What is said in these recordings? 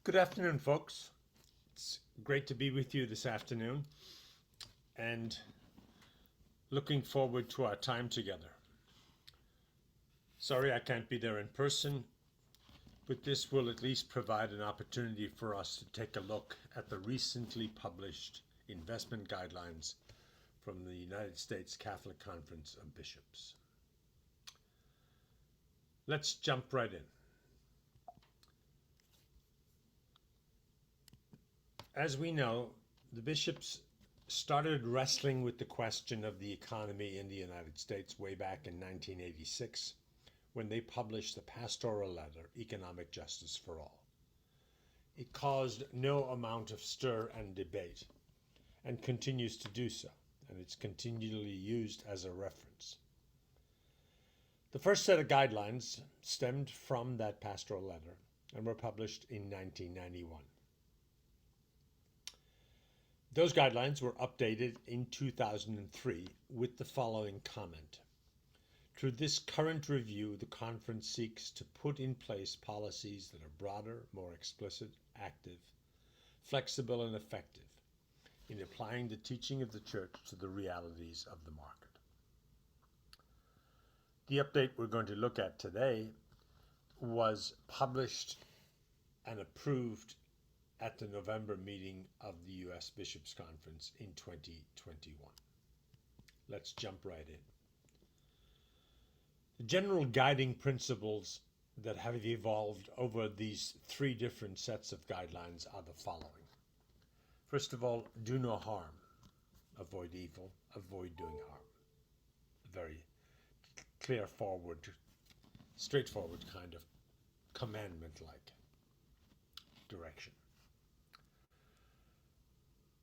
Good afternoon, folks. It's great to be with you this afternoon and looking forward to our time together. Sorry I can't be there in person, but this will at least provide an opportunity for us to take a look at the recently published investment guidelines from the United States Catholic Conference of Bishops. Let's jump right in. As we know, the bishops started wrestling with the question of the economy in the United States way back in 1986 when they published the pastoral letter, Economic Justice for All. It caused no amount of stir and debate and continues to do so, and it's continually used as a reference. The first set of guidelines stemmed from that pastoral letter and were published in 1991. Those guidelines were updated in 2003 with the following comment. Through this current review, the conference seeks to put in place policies that are broader, more explicit, active, flexible, and effective in applying the teaching of the Church to the realities of the market. The update we're going to look at today was published and approved at the November meeting of the U.S. Bishops' Conference in 2021. Let's jump right in. The general guiding principles that have evolved over these three different sets of guidelines are the following. First of all, do no harm, avoid evil, avoid doing harm. A very straightforward kind of commandment-like direction.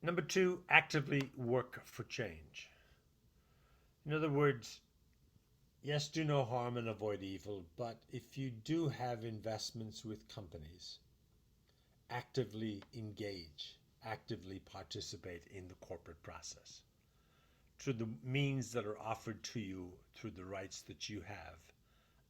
Number two, actively work for change. In other words, yes, do no harm and avoid evil, but if you do have investments with companies, actively engage, actively participate in the corporate process through the means that are offered to you through the rights that you have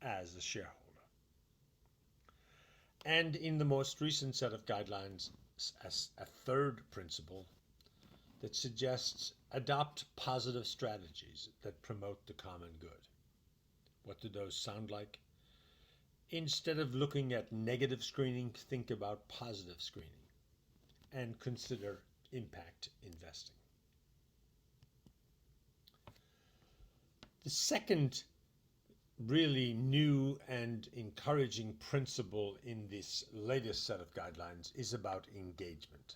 as a shareholder. And in the most recent set of guidelines, as a third principle that suggests adopt positive strategies that promote the common good. What do those sound like? Instead of looking at negative screening, think about positive screening and consider impact investing. The second really new and encouraging principle in this latest set of guidelines is about engagement,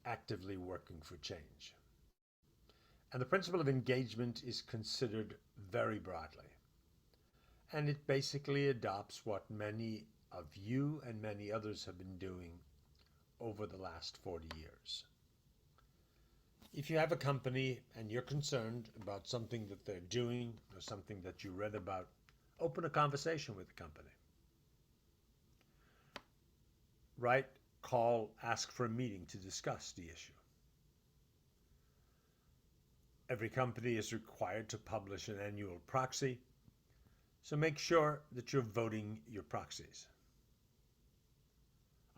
actively working for change. And the principle of engagement is considered very broadly. And it basically adopts what many of you and many others have been doing over the last 40 years. If you have a company and you're concerned about something that they're doing or something that you read about, open a conversation with the company. Write, call, ask for a meeting to discuss the issue. Every company is required to publish an annual proxy, so make sure that you're voting your proxies,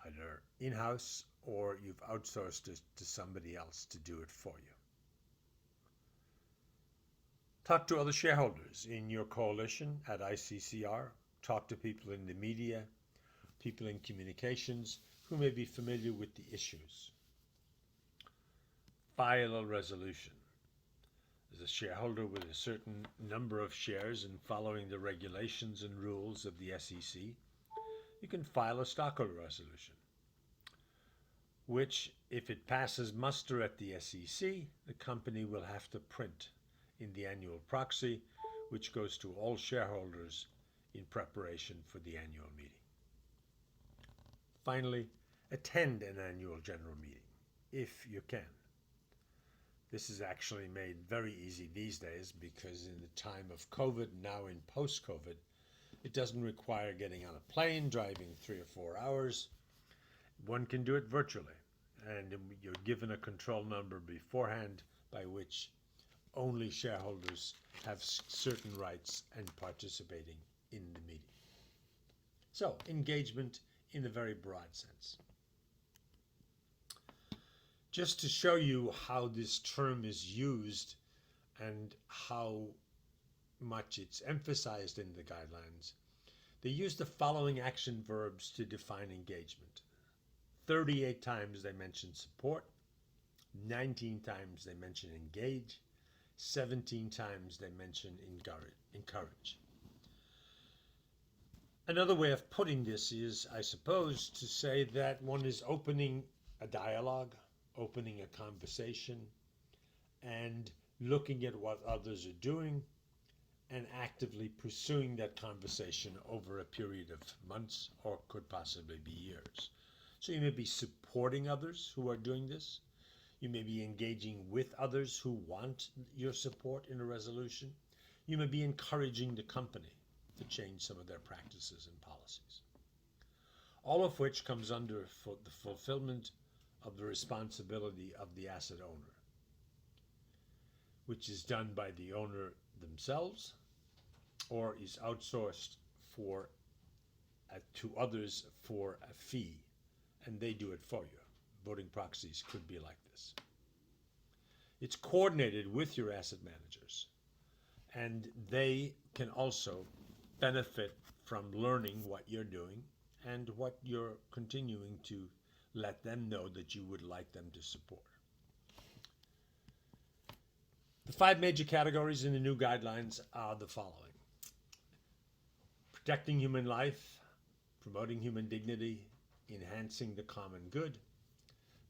either in-house or you've outsourced it to somebody else to do it for you. Talk to other shareholders in your coalition at ICCR. Talk to people in the media, people in communications who may be familiar with the issues. File a resolution. As a shareholder with a certain number of shares and following the regulations and rules of the SEC, you can file a stockholder resolution, which, if it passes muster at the SEC, the company will have to print in the annual proxy, which goes to all shareholders in preparation for the annual meeting. Finally, attend an annual general meeting, if you can. This is actually made very easy these days because in the time of COVID, now in post-COVID, it doesn't require getting on a plane, driving 3 or 4 hours. One can do it virtually, and you're given a control number beforehand by which only shareholders have certain rights and participating in the meeting. So, engagement in a very broad sense. Just to show you how this term is used and how much it's emphasized in the guidelines, they use the following action verbs to define engagement. 38 times they mention support, 19 times they mention engage, 17 times they mention encourage. Another way of putting this is, I suppose, to say that one is opening a dialogue, opening a conversation, and looking at what others are doing and actively pursuing that conversation over a period of months or could possibly be years. So you may be supporting others who are doing this. You may be engaging with others who want your support in a resolution. You may be encouraging the company to change some of their practices and policies. All of which comes under the fulfillment of the responsibility of the asset owner, which is done by the owner themselves or is outsourced to others for a fee, and they do it for you. Voting proxies could be like this. It's coordinated with your asset managers, and they can also benefit from learning what you're doing and what you're continuing to let them know that you would like them to support. The 5 major categories in the new guidelines are the following: protecting human life, promoting human dignity, enhancing the common good,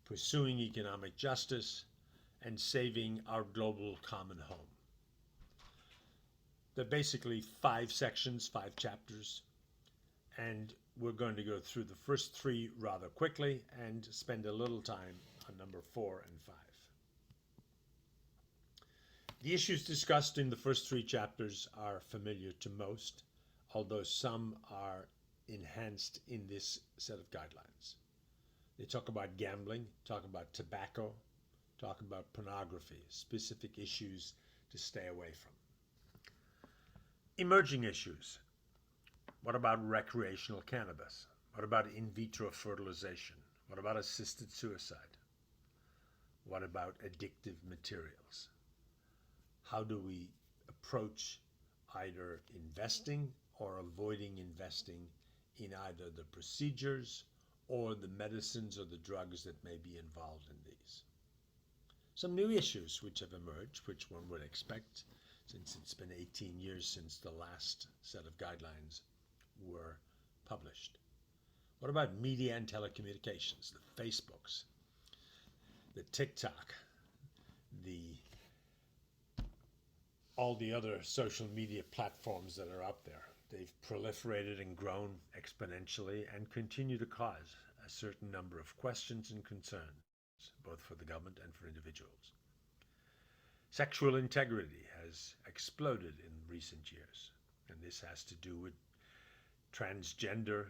pursuing economic justice, and saving our global common home. They're basically 5 sections, 5 chapters, and we're going to go through the first 3 rather quickly and spend a little time on number 4 and 5. The issues discussed in the first 3 chapters are familiar to most, although some are enhanced in this set of guidelines. They talk about gambling, talk about tobacco, talk about pornography, specific issues to stay away from. Emerging issues. What about recreational cannabis? What about in vitro fertilization? What about assisted suicide? What about addictive materials? How do we approach either investing or avoiding investing in either the procedures or the medicines or the drugs that may be involved in these? Some new issues which have emerged, which one would expect, since it's been 18 years since the last set of guidelines were published. What about media and telecommunications, the Facebooks, the TikTok, all the other social media platforms that are out there? They've proliferated and grown exponentially and continue to cause a certain number of questions and concerns, both for the government and for individuals. Sexual integrity has exploded in recent years, and this has to do with transgender,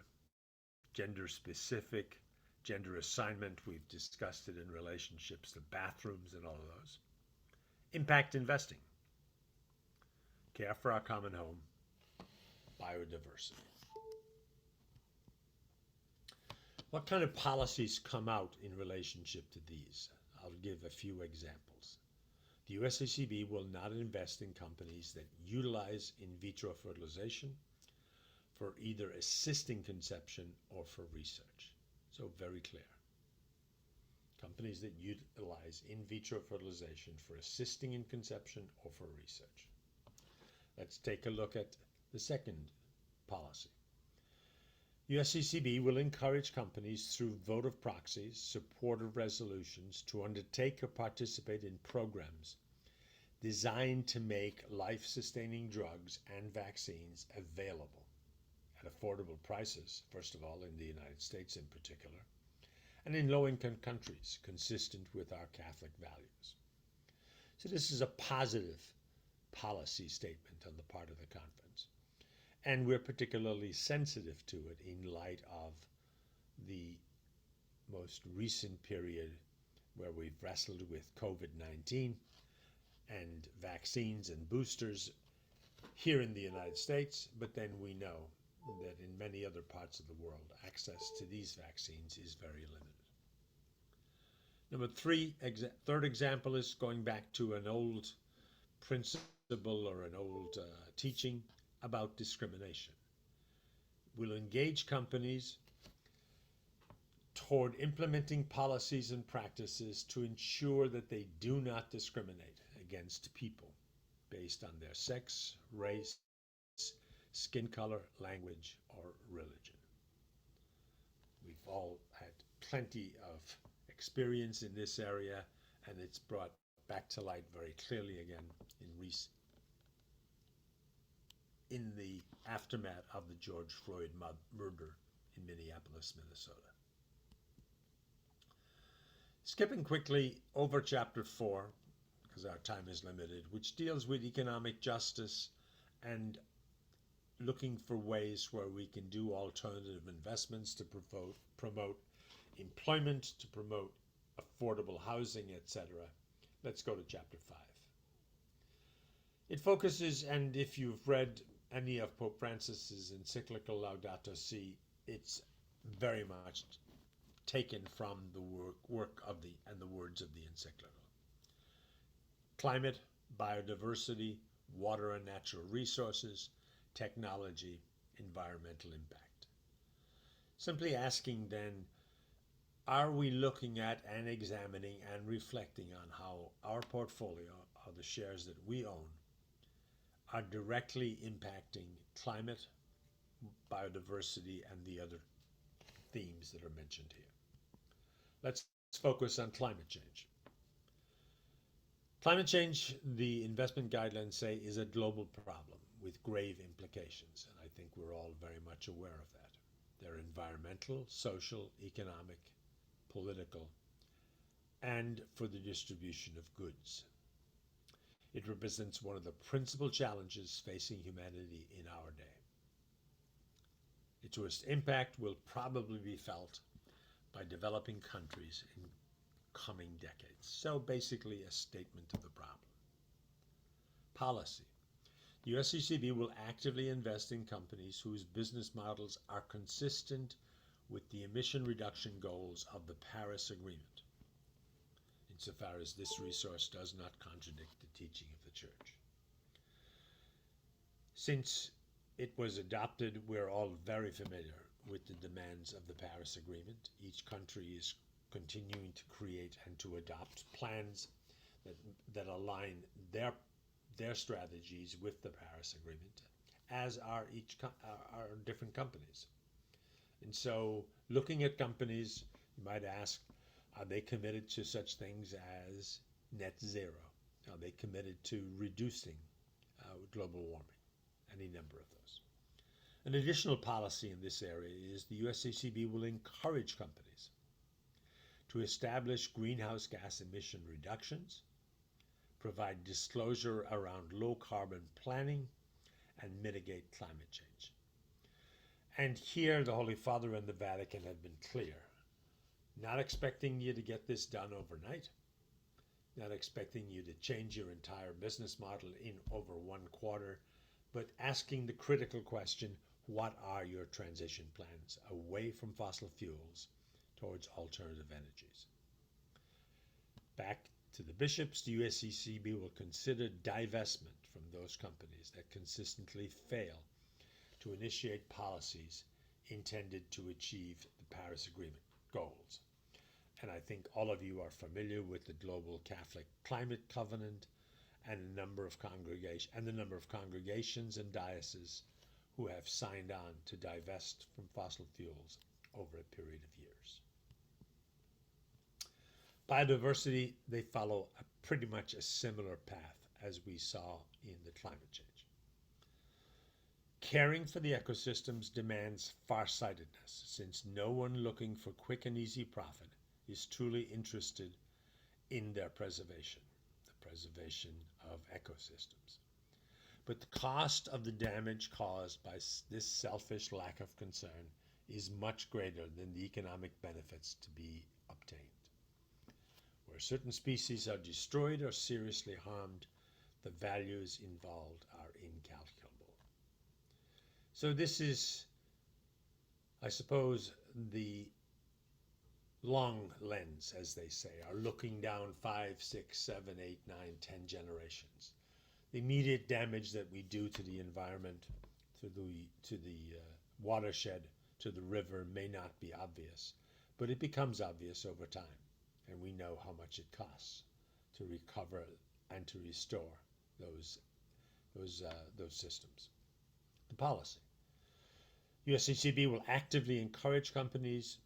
gender-specific, gender assignment. We've discussed it in relationships, the bathrooms and all of those. Impact investing, care for our common home, biodiversity. What kind of policies come out in relationship to these? I'll give a few examples. The USCCB will not invest in companies that utilize in vitro fertilization for either assisting conception or for research. So very clear. Companies that utilize in vitro fertilization for assisting in conception or for research. Let's take a look at the second policy. USCCB will encourage companies through vote of proxies, supportive resolutions to undertake or participate in programs designed to make life-sustaining drugs and vaccines available at affordable prices, first of all in the United States in particular, and in low-income countries consistent with our Catholic values. So this is a positive policy statement on the part of the conference. And we're particularly sensitive to it in light of the most recent period where we've wrestled with COVID-19 and vaccines and boosters here in the United States, but then we know that in many other parts of the world, access to these vaccines is very limited. Number three, third example is going back to an old principle or an old teaching about discrimination. We'll engage companies toward implementing policies and practices to ensure that they do not discriminate against people based on their sex, race, skin color, language, or religion. We've all had plenty of experience in this area, and it's brought back to light very clearly again in the aftermath of the George Floyd murder in Minneapolis, Minnesota. Skipping quickly over chapter 4, because our time is limited, which deals with economic justice and looking for ways where we can do alternative investments to promote employment, to promote affordable housing, etc. Let's go to chapter 5. It focuses, and if you've read any of Pope Francis's encyclical Laudato Si, it's very much taken from the work of the words of the encyclical. Climate, biodiversity, water and natural resources, technology, environmental impact. Simply asking then, are we looking at and examining and reflecting on how our portfolio of the shares that we own are directly impacting climate, biodiversity, and the other themes that are mentioned here? Let's focus on climate change. Climate change, the investment guidelines say, is a global problem with grave implications, and I think we're all very much aware of that. They're environmental, social, economic, political, and for the distribution of goods. It represents one of the principal challenges facing humanity in our day. Its worst impact will probably be felt by developing countries in coming decades. So basically a statement of the problem. Policy. The USCCB will actively invest in companies whose business models are consistent with the emission reduction goals of the Paris Agreement, insofar as this resource does not contradict the teaching of the Church. Since it was adopted, we're all very familiar with the demands of the Paris Agreement. Each country is continuing to create and to adopt plans that align their strategies with the Paris Agreement, as are our different companies. And so looking at companies, you might ask, are they committed to such things as net zero? Are they committed to reducing global warming? Any number of those. An additional policy in this area is the USCCB will encourage companies to establish greenhouse gas emission reductions, provide disclosure around low carbon planning, and mitigate climate change. And here the Holy Father and the Vatican have been clear, not expecting you to get this done overnight, not expecting you to change your entire business model in over one quarter, but asking the critical question, what are your transition plans away from fossil fuels towards alternative energies? Back to the bishops, the USCCB will consider divestment from those companies that consistently fail to initiate policies intended to achieve the Paris Agreement goals. And I think all of you are familiar with the Global Catholic Climate Covenant and the number of congregations and dioceses who have signed on to divest from fossil fuels over a period of years. Biodiversity, they follow pretty much a similar path as we saw in the climate change. Caring for the ecosystems demands farsightedness, since no one looking for quick and easy profit is truly interested in their preservation, the preservation of ecosystems. But the cost of the damage caused by this selfish lack of concern is much greater than the economic benefits to be obtained. Where certain species are destroyed or seriously harmed, the values involved are incalculable. So this is I suppose the long lens, as they say, are looking down 5, 6, 7, 8, 9, 10 generations. The immediate damage that we do to the environment, to the watershed, to the river may not be obvious, but it becomes obvious over time, and we know how much it costs to recover and to restore those systems. The policy. USCCB will actively encourage companies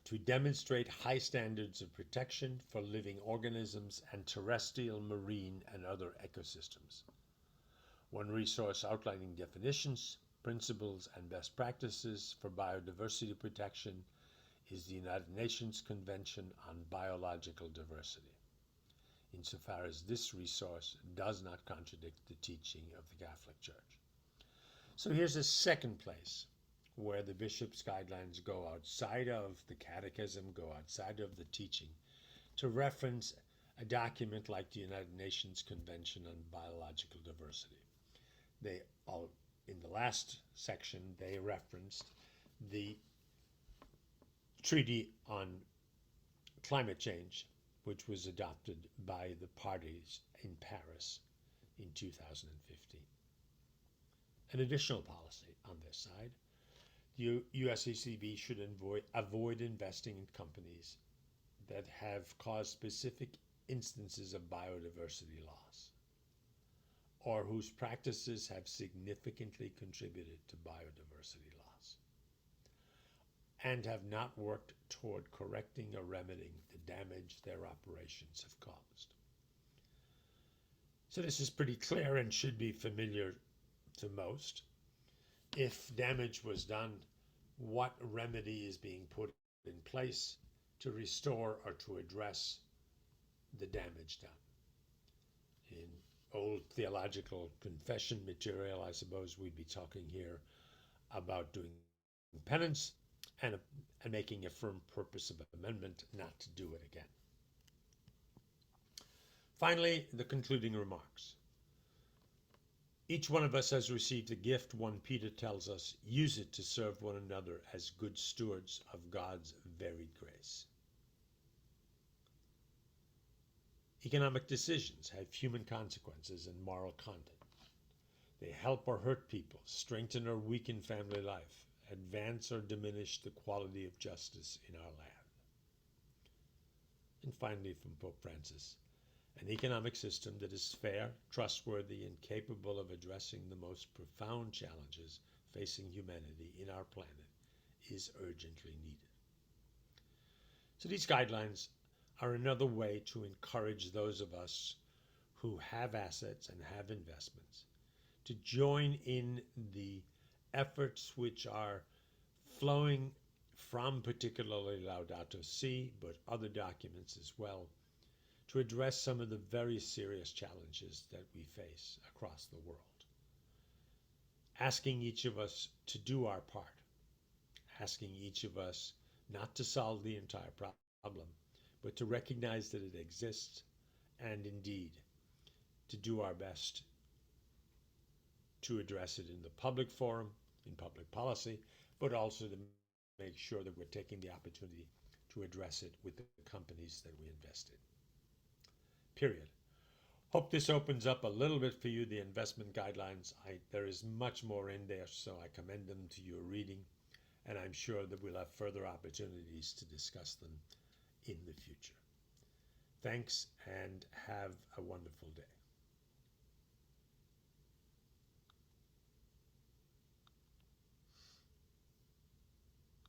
to demonstrate high standards of protection for living organisms and terrestrial, marine, and other ecosystems. One resource outlining definitions, principles, and best practices for biodiversity protection is the United Nations Convention on Biological Diversity, insofar as this resource does not contradict the teaching of the Catholic Church. So here's a second place where the bishop's guidelines go outside of the catechism, go outside of the teaching, to reference a document like the United Nations Convention on Biological Diversity. In the last section, they referenced the Treaty on Climate Change, which was adopted by the parties in Paris in 2015. An additional policy on this side, the USCCB should avoid investing in companies that have caused specific instances of biodiversity loss, or whose practices have significantly contributed to biodiversity loss, and have not worked toward correcting or remedying the damage their operations have caused. So this is pretty clear and should be familiar to most. If damage was done, what remedy is being put in place to restore or to address the damage done? In old theological confession material, I suppose we'd be talking here about doing penance and making a firm purpose of amendment not to do it again. Finally, the concluding remarks. Each one of us has received a gift, 1 Peter tells us. Use it to serve one another as good stewards of God's varied grace. Economic decisions have human consequences and moral content. They help or hurt people, strengthen or weaken family life, advance or diminish the quality of justice in our land. And finally, from Pope Francis, an economic system that is fair, trustworthy, and capable of addressing the most profound challenges facing humanity in our planet is urgently needed. So these guidelines are another way to encourage those of us who have assets and have investments to join in the efforts which are flowing from particularly Laudato Si, but other documents as well, to address some of the very serious challenges that we face across the world. Asking each of us to do our part, asking each of us not to solve the entire problem, but to recognize that it exists, and indeed to do our best to address it in the public forum, in public policy, but also to make sure that we're taking the opportunity to address it with the companies that we invest in. Period. Hope this opens up a little bit for you, the investment guidelines. There is much more in there, so I commend them to your reading, and I'm sure that we'll have further opportunities to discuss them in the future. Thanks, and have a wonderful day.